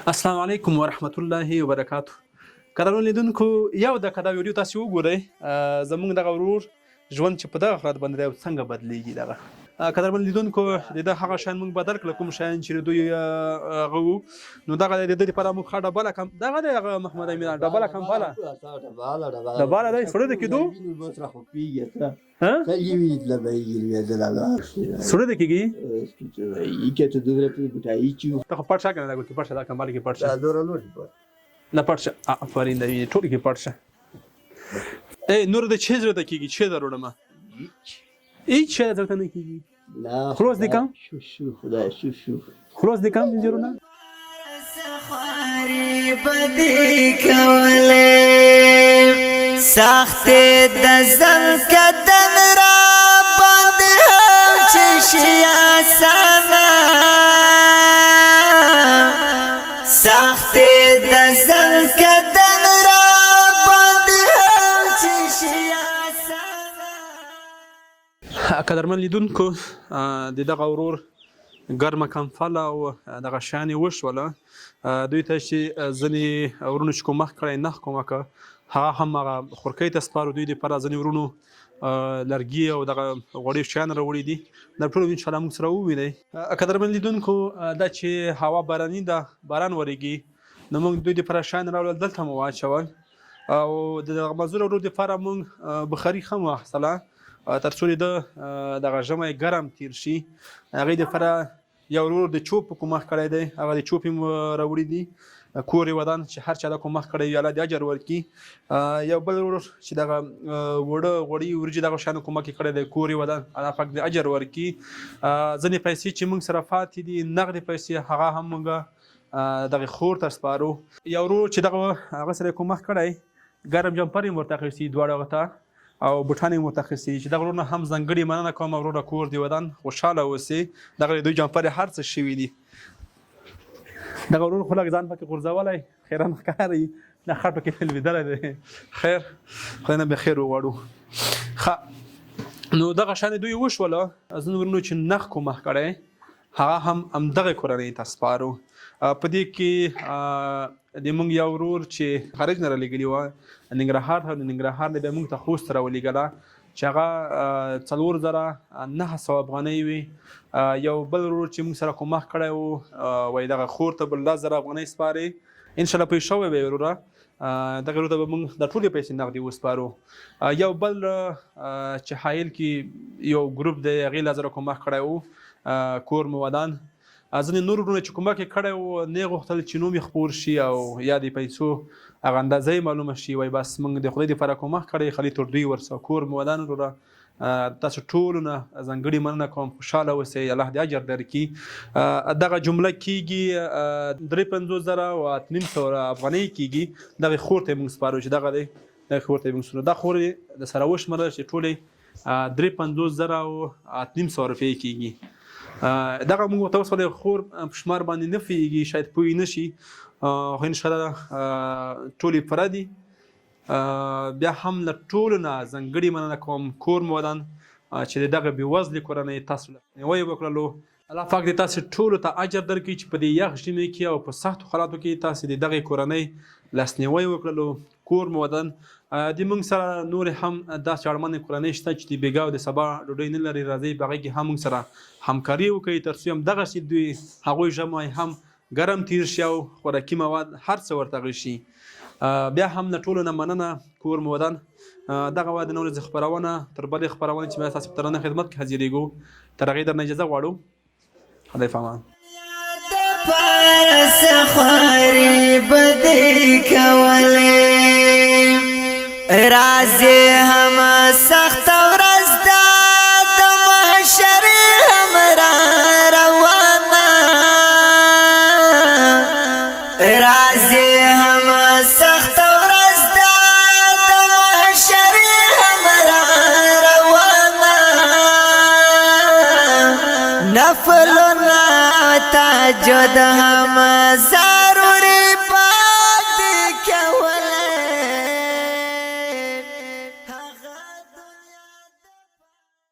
السلام علیکم ورحمت الله وبرکاتو. قدرمن لیدونکو یو د کدا ویډیو تاسو وګورئ زمونږ دغه ورور ژوند چې په دغه حالت باندې دی څنګه بدلیږي دغه قدرمن لیدونکو د هغه شان موږ بدل کړ کوم شان چې دوی غو نو دغه د دې لپاره موږ خاطر بل کم دغه د محمد امین ډبل کم بالا ډبل دی سره د کېدو ها سره د کېږي ته پټ څنګه دا کې پټ دا کم بالا کې پټ دا دور نو نه پټ افرین دی ټول کې پټ ای نور د چیز ورته کېږي چې دروړم هیڅ شی درته نه کېږي لا خلاص دي کم شو خدای شو خلاص دي کم زیرونه سخواری بدی کوله سخت د زل کدن را بند هم چشی آسانا سخت د زل کدن را بند هم چشی آسانا. قدرمن لیدونکو د دغه ورور ګرمه کمفله او دغه شانې وشوله دوی ته چې ځینې ورونو چې کوم مخ کړی نه کومه که هغه هم هغه خورکۍ ته سپارو دوی دپاره ځینې ورونو لرګي او دغه غوړي شیان راوړي دي دا ټول انشاءالله موږ سره ووینئ قدرمن لیدونکو دا چې هوا باراني ده باران ورېږي نو موږ دوی دپاره شیان راوړل دلته مو واچول او د دغه مزدور ورور دپاره موږ بخاري هم واخیستله تر څو د دغه ژمی ګرم تیر شي هغې دپاره یو ورور د چوپ کومک کړی دی هغه د چوپ یې راوړي دي کور یې ودان چې هر چا د کومک کړی وي الله د اجر ورکړي یو بل ورور چې دغه وړه غوړي ورجې دغه شیانو کومک یې کړی دی کور یې ودان الله پاک د اجر ورکړي ځینې پیسې چې موږ سره پاتې دي نغدې پیسې هغه هم موږ دغه خور ته سپارو یو ورور چې دغه هغه سره یې کومک کړی ګرم جمپر یې ورته اخیستي دواړه هغه ته او بوټان یې ورته اخیستي چې دغه ورونه هم ځانګړې مننه کوم وروره کور دې ودان خوشحاله اوسې دغه دوی جمپر یې هر څه شوي دي دغه ورور خو لږ ځان پکې غورځولی خیرن ښکاري دا خټ پکې لوېدلی دی خیر خدای نه بخیر وغواړو ښه نو دغه شانې دوی وشوله ځینې ورونو چې نخ کومک کړی هغه هم همدغه کورنۍ ته سپارو په دې کې د موږ یو ورور چې خارج نه رالیږلي وه ننګرهار ته ننګرهار نه بیا موږ ته خوست راولیږله چې هغه 4900 افغانۍ وي یو بل ورور چې موږ سره کومک کړی و وایي دغه خور ته به 10,000 افغانۍ سپارې انشاءالله پوه شوی به وروره دغه ورور ته به موږ دا ټولې پیسې نغدې وسپارو یو بل چې حایل کې یو ګروپ دی هغې 1000 کومک کړی و کور مو ودان ځینې نور ورونه چې کومک یې کړی و نه یې غوښتل چې نوم یې خپور شي او یا د پیسو هغه اندازه یې معلومه شي وایي بس موږ د خدای دپاره کومک کړی خالي تر دوی ورسه کور مو ودان وروره تاسو ټولو نه ځانګړې مننه کوم خوشحاله اوسئ الله دې اجر درکړي دغه جمله کېږي 53,800 افغانۍ کېږي دغه خور ته یې موږ سپارو چې دغه دی دغه خور ته یې موږ سپارو دا خور یې د سره وشمېرله چې ټولې 53,800 روپۍ کېږي دغه موږ ورته وسولې خور په شمار باندې نه پوهېږي شاید پوه نه شي خو انشاءالله ټولې پوره دي بیا هم له ټولو نه ځانګړې مننه کوم کور مو ودان چې د دغه بېوزلې کورنۍ تاسو لاسنیوی وکړلو الله پاک دې تاسو ټولو ته اجر درکړي چې په دې یخ ژمي کې او په سختو حالاتو کې تاسو د دغې کورنۍ لاسنیوی وکړلو کور مو ودان د موږ سره نورې هم داسې اړمنې کورنۍ شته چې د بېګا او د سبا ډوډۍ نه لري راځئ په هغې کې هم موږ سره همکاري وکړئ تر څو همدغسې دوی هغوی ژمی هم ګرم تیر شي او خوراکي مواد هر څه ورته شي بیا هم له ټولو نه مننه کور مو ودان دغه وه د نورې خپرونه تر بلې خپرونې چې بیا تاسو په ترانه خدمت کې حاضرېږو تر هغې درنه اجازه غواړو خدای پامان سخواری بدی کوله رازی هم سخت ورځ ده د محشر هم را روانه رازی هم سخت ورځ ده د محشر هم را روانه نفلنا تاجد هم